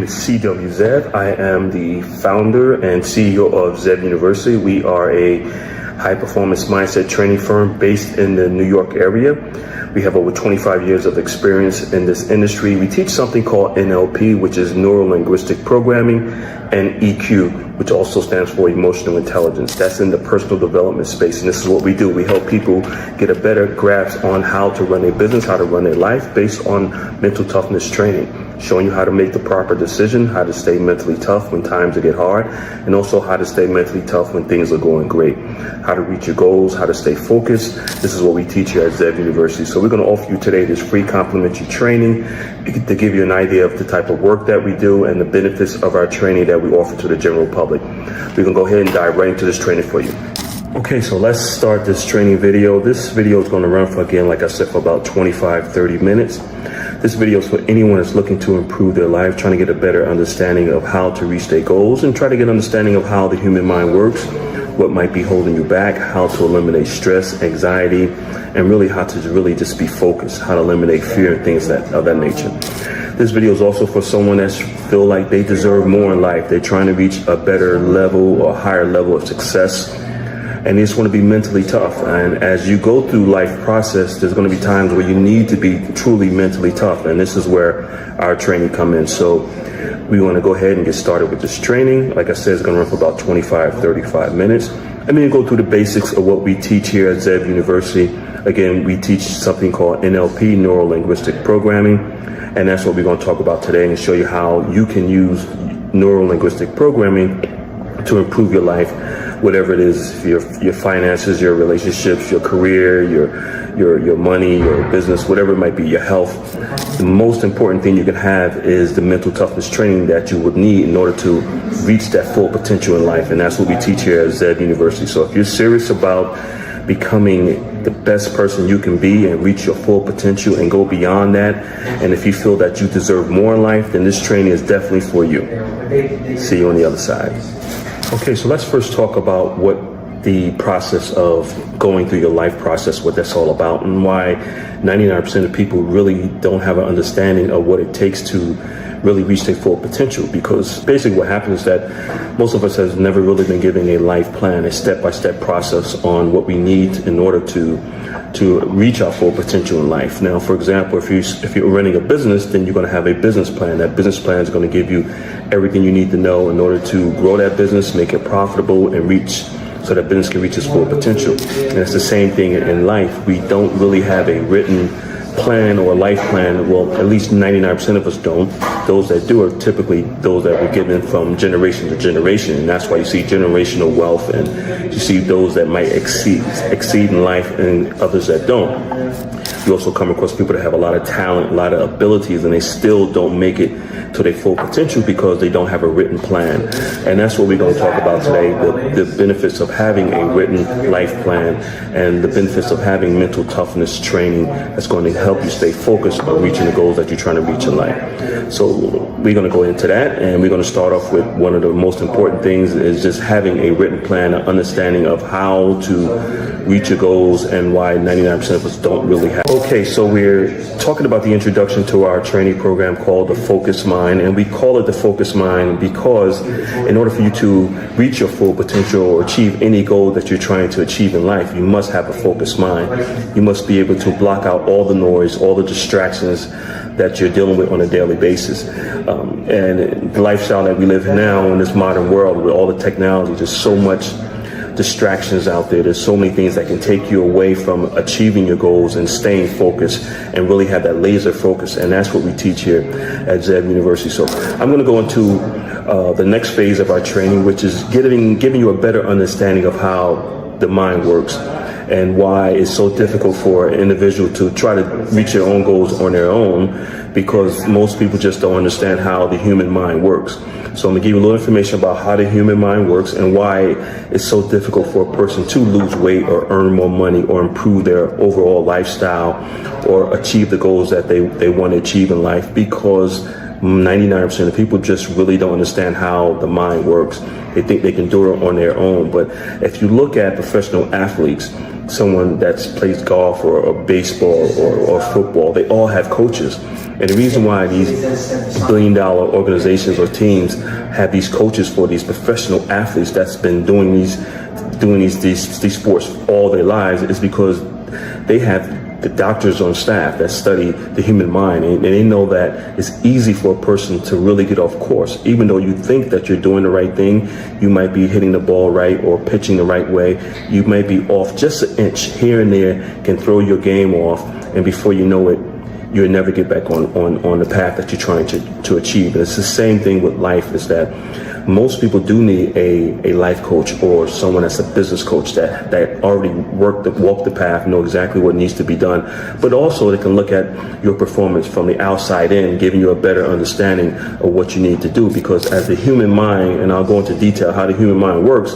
is CW Zev. I am the founder and CEO of Zev University. We are a high-performance mindset training firm based in the New York area. We have over 25 years of experience in this industry. We teach something called NLP, which is Neuro-Linguistic Programming, and EQ, which also stands for Emotional Intelligence. That's in the personal development space, and this is what we do. We help people get a better grasp on how to run a business, how to run their life based on mental toughness training, showing you how to make the proper decision, how to stay mentally tough when times get hard, and also how to stay mentally tough when things are going great, how to reach your goals, how to stay focused. This is what we teach here at Zev University. So we're going to offer you today this free complimentary training to give you an idea of the type of work that we do and the benefits of our training that we offer to the general public. We're going to go ahead and dive right into this training for you. Okay, so let's start this training video. This video is going to run for, again, like I said, for about 25-30 minutes. This video is for anyone that's looking to improve their life, trying to get a better understanding of how to reach their goals, and try to get an understanding of how the human mind works, what might be holding you back, how to eliminate stress, anxiety, and really how to really just be focused, how to eliminate fear and things of that nature. This video is also for someone that feel like they deserve more in life. They're trying to reach a better level or higher level of success, and they just want to be mentally tough. And as you go through life process, there's going to be times where you need to be truly mentally tough, and this is where our training come in. So we want to go ahead and get started with this training. Like I said, it's going to run for about 25-35 minutes. I'm going to go through the basics of what we teach here at Zev University. Again, we teach something called NLP, Neuro-Linguistic Programming, and that's what we're going to talk about today and show you how you can use Neuro-Linguistic Programming to improve your life, whatever it is, your finances, your relationships, your career, your money, your business, whatever it might be, your health. The most important thing you can have is the mental toughness training that you would need in order to reach that full potential in life, and that's what we teach here at Zev University. So if you're serious about becoming the best person you can be and reach your full potential and go beyond that, and if you feel that you deserve more in life, then this training is definitely for you. See you on the other side. Okay, so let's first talk about what the process of going through your life process, what that's all about, and why 99% of people really don't have an understanding of what it takes to really reach their full potential. Because basically what happens is that most of us has never really been given a life plan, a step-by-step process on what we need in order to reach our full potential in life. Now, for example, if you're running a business, then you're going to have a business plan. That business plan is going to give you everything you need to know in order to grow that business, make it profitable, and so that business can reach its full potential. And it's the same thing in life. We don't really have a written plan or a life plan. Well, at least 99% of us don't. Those that do are typically those that were given from generation to generation, and that's why you see generational wealth, and you see those that might exceed in life and others that don't. You also come across people that have a lot of talent, a lot of abilities, and they still don't make it to their full potential because they don't have a written plan. And that's what we're going to talk about today, the benefits of having a written life plan and the benefits of having mental toughness training that's going to help you stay focused on reaching the goals that you're trying to reach in life. So we're going to go into that, and we're going to start off with one of the most important things is just having a written plan, an understanding of how to reach your goals and why 99% of us don't really have. Okay, so we're talking about the introduction to our training program called the Focus Mind, and we call it the Focus Mind because in order for you to reach your full potential or achieve any goal that you're trying to achieve in life, you must have a focused mind. You must be able to block out all the noise, all the distractions that you're dealing with on a daily basis. And the lifestyle that we live in now in this modern world with all the technology, there's so much distractions out there. There's so many things that can take you away from achieving your goals and staying focused and really have that laser focus. And that's what we teach here at Zev University. So I'm going to go into the next phase of our training, which is giving you a better understanding of how the mind works and why it's so difficult for an individual to try to reach their own goals on their own, because most people just don't understand how the human mind works. So I'm going to give you a little information about how the human mind works and why it's so difficult for a person to lose weight or earn more money or improve their overall lifestyle or achieve the goals that they want to achieve in life, because 99% of people just really don't understand how the mind works. They think they can do it on their own. But if you look at professional athletes, someone that plays golf or baseball or football, they all have coaches. And the reason why these billion-dollar organizations or teams have these coaches for these professional athletes that's been doing these sports all their lives is because they have the doctors on staff that study the human mind, and they know that it's easy for a person to really get off course. Even though you think that you're doing the right thing, you might be hitting the ball right or pitching the right way, you might be off just an inch here and there, can throw your game off, and before you know it, you'll never get back on the path that you're trying to achieve. And it's the same thing with life, is that most people do need a life coach or someone that's a business coach that already walked the path, know exactly what needs to be done. But also they can look at your performance from the outside in, giving you a better understanding of what you need to do. Because as the human mind, and I'll go into detail how the human mind works,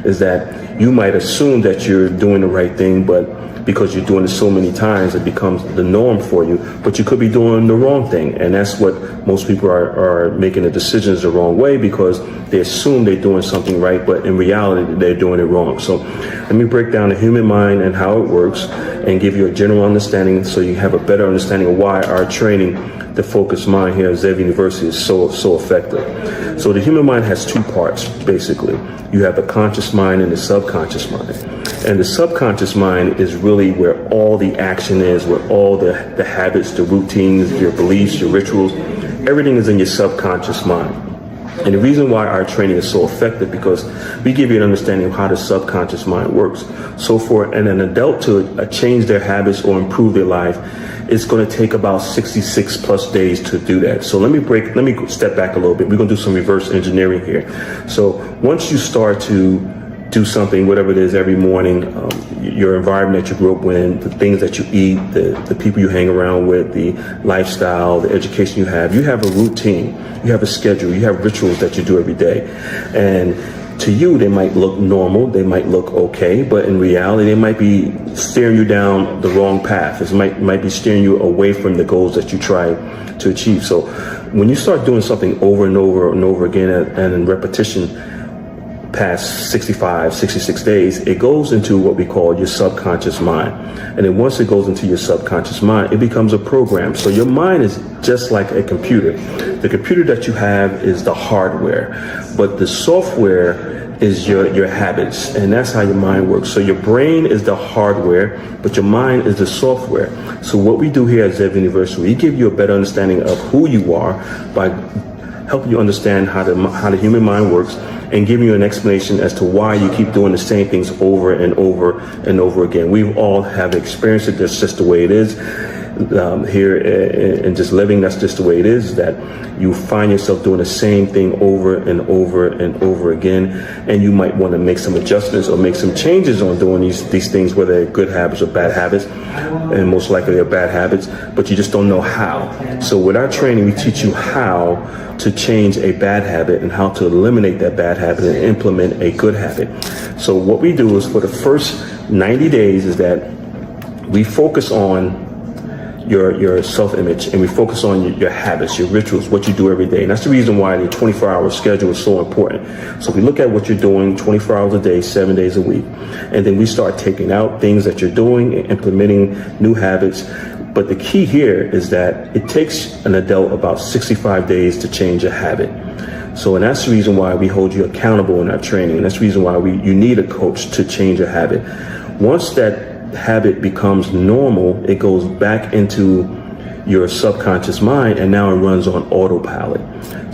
is that you might assume that you're doing the right thing, but because you're doing it so many times, it becomes the norm for you, but you could be doing the wrong thing. And that's what most people are making the decisions the wrong way, because they assume they're doing something right, but in reality, they're doing it wrong. So let me break down the human mind and how it works and give you a general understanding so you have a better understanding of why our training, the focused mind here at Zev University, is so effective. So the human mind has two parts, basically. You have the conscious mind and the subconscious mind. And the subconscious mind is really where all the action is, where all the habits, the routines, your beliefs, your rituals, everything is in your subconscious mind. And the reason why our training is so effective, because we give you an understanding of how the subconscious mind works. So for an adult to change their habits or improve their life, it's going to take about 66 plus days to do that. So let me step back a little bit. We're going to do some reverse engineering here. So once you start to do something, whatever it is, every morning, your environment that you grew up in, the things that you eat, the people you hang around with, the lifestyle, the education you have a routine, you have a schedule, you have rituals that you do every day. And to you, they might look normal, they might look okay, but in reality, they might be steering you down the wrong path. It might be steering you away from the goals that you try to achieve. So when you start doing something over and over and over again and in repetition, past 65, 66 days, it goes into what we call your subconscious mind. And then once it goes into your subconscious mind, it becomes a program. So your mind is just like a computer. The computer that you have is the hardware, but the software is your habits, and that's how your mind works. So your brain is the hardware, but your mind is the software. So what we do here at Zev University, we give you a better understanding of who you are by helping you understand how the human mind works, and giving you an explanation as to why you keep doing the same things over and over and over again. We all have experienced it. That's just the way it is. Here and just living, that's just the way it is, that you find yourself doing the same thing over and over and over again, and you might want to make some adjustments or make some changes on doing these things, whether they're good habits or bad habits, and most likely they're bad habits, but you just don't know how. So with our training, we teach you how to change a bad habit and how to eliminate that bad habit and implement a good habit. So what we do is, for the first 90 days, is that we focus on your self-image, and we focus on your habits, your rituals, what you do every day. And that's the reason why the 24-hour schedule is so important. So we look at what you're doing 24 hours a day, 7 days a week, and then we start taking out things that you're doing and implementing new habits. But the key here is that it takes an adult about 65 days to change a habit. So, and that's the reason why we hold you accountable in our training. And that's the reason why you need a coach to change a habit. Once that habit becomes normal, it goes back into your subconscious mind, and now it runs on autopilot.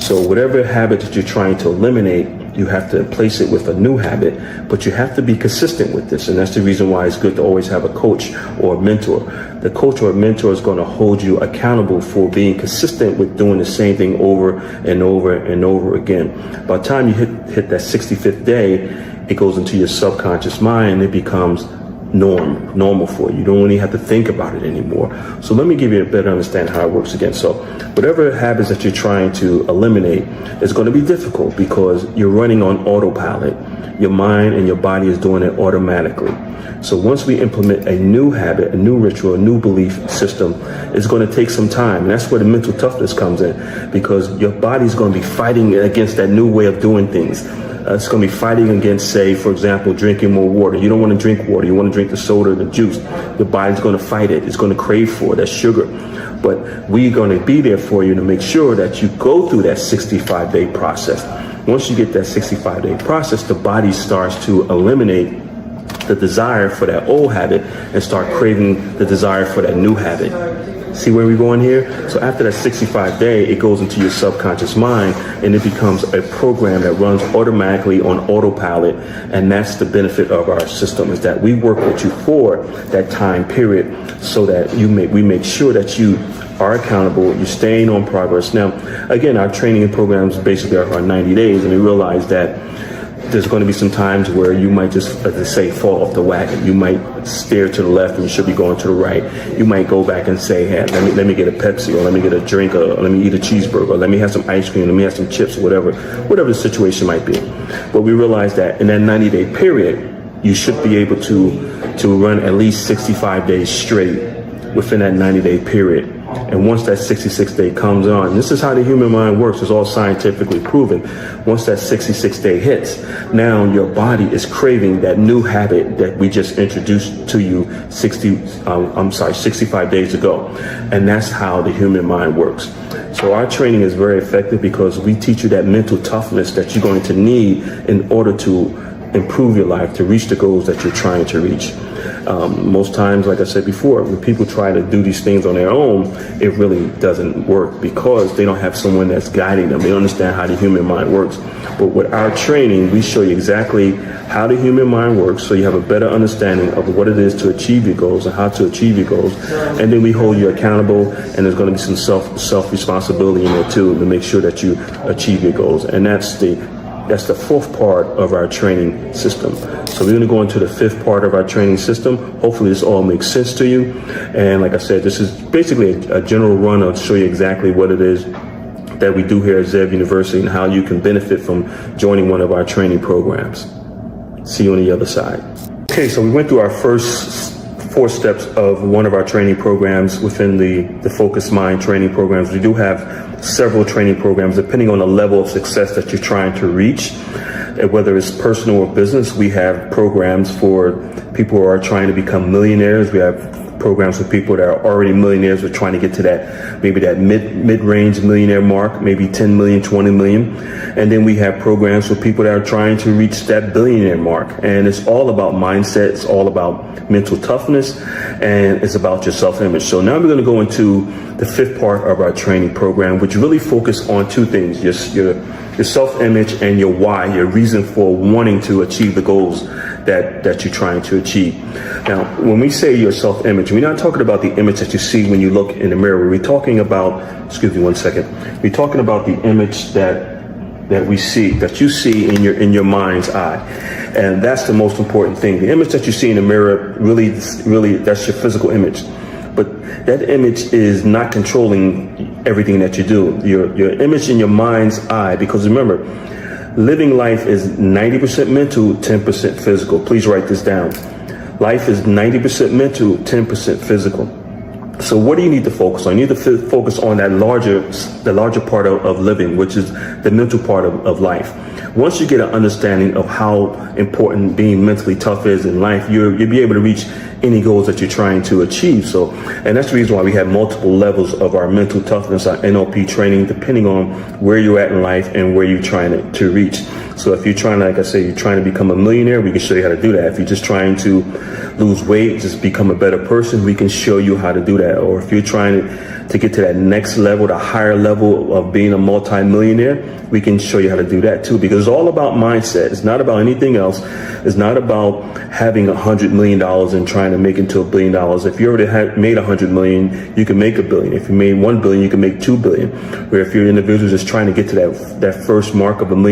So whatever habit that you're trying to eliminate, you have to place it with a new habit, but you have to be consistent with this. And that's the reason why it's good to always have a coach or a mentor. The coach or mentor is going to hold you accountable for being consistent with doing the same thing over and over and over again. By the time you hit that 65th day, it goes into your subconscious mind, and it becomes normal for you. You don't really have to think about it anymore. So let me give you a better understanding how it works again. So whatever habits that you're trying to eliminate is going to be difficult, because you're running on autopilot. Your mind and your body is doing it automatically. So once we implement a new habit, a new ritual, a new belief system, it's going to take some time. And that's where the mental toughness comes in, because your body's going to be fighting against that new way of doing things. It's going to be fighting against, say, for example, drinking more water. You don't want to drink water. You want to drink the soda, the juice. Your body's going to fight it. It's going to crave for it. That's sugar. But we're going to be there for you to make sure that you go through that 65-day process. Once you get that 65-day process, the body starts to eliminate the desire for that old habit and start craving the desire for that new habit. See where we're going here? So after that 65-day, it goes into your subconscious mind and it becomes a program that runs automatically on autopilot. And that's the benefit of our system, is that we work with you for that time period so that we make sure that you are accountable, you're staying on progress. Now, again, our training programs basically are 90 days, and we realize that there's going to be some times where you might just, as they say, fall off the wagon. You might steer to the left and you should be going to the right. You might go back and say, hey, let me get a Pepsi, or let me get a drink, or let me eat a cheeseburger, or let me have some ice cream, let me have some chips, or whatever the situation might be. But we realize that in that 90-day period, you should be able to run at least 65 days straight within that 90-day period. And once that 66th day comes on, this is how the human mind works. It's all scientifically proven. Once that 66th day hits, now your body is craving that new habit that we just introduced to you 65 days ago. And that's how the human mind works. So our training is very effective because we teach you that mental toughness that you're going to need in order to improve your life, to reach the goals that you're trying to reach. Most times, like I said before, when people try to do these things on their own, it really doesn't work because they don't have someone that's guiding them. They don't understand how the human mind works. But with our training, we show you exactly how the human mind works, so you have a better understanding of what it is to achieve your goals and how to achieve your goals. And then we hold you accountable, and there's going to be some self-responsibility in there too to make sure that you achieve your goals. And that's the fourth part of our training system. So we're going to go into the fifth part of our training system. Hopefully this all makes sense to you. And like I said, this is basically a general run to show you exactly what it is that we do here at Zeb University and how you can benefit from joining one of our training programs. See you on the other side. Okay, so we went through our first 4 steps of one of our training programs within the Focused Mind training programs. We do have several training programs depending on the level of success that you're trying to reach. Whether it's personal or business, we have programs for people who are trying to become millionaires. We have programs for people that are already millionaires. We're trying to get to that mid-range millionaire mark, maybe 10 million, 20 million. And then we have programs for people that are trying to reach that billionaire mark. And it's all about mindset. It's all about mental toughness, and it's about your self-image. So now we're going to go into the fifth part of our training program, which really focus on 2 things: your self-image and your why, your reason for wanting to achieve the goals that you're trying to achieve. Now, when we say your self-image, we're not talking about the image that you see when you look in the mirror. We're talking about, excuse me one second, we're talking about the image that we see, that you see in your mind's eye. And that's the most important thing. The image that you see in the mirror, really, that's your physical image. But that image is not controlling everything that you do. Your image in your mind's eye, because remember, living life is 90% mental, 10% physical. Please write this down. Life is 90% mental, 10% physical. So what do you need to focus on? You need to focus on the larger part of living, which is the mental part of life. Once you get an understanding of how important being mentally tough is in life, you'll be able to reach any goals that you're trying to achieve. So, and that's the reason why we have multiple levels of our mental toughness, our NLP training, depending on where you're at in life and where you're trying to reach. So if you're trying to, like I say, you're trying to become a millionaire, we can show you how to do that. If you're just trying to lose weight, just become a better person, we can show you how to do that. Or if you're trying to get to that next level, the higher level of being a multi-millionaire, we can show you how to do that too, because it's all about mindset. It's not about anything else. It's not about having $100 million and trying to make it to $1 billion. If you already made $100 million, you can make $1 billion. If you made $1 billion, you can make $2 billion. Where if you're an individual just trying to get to that first mark of $1 million,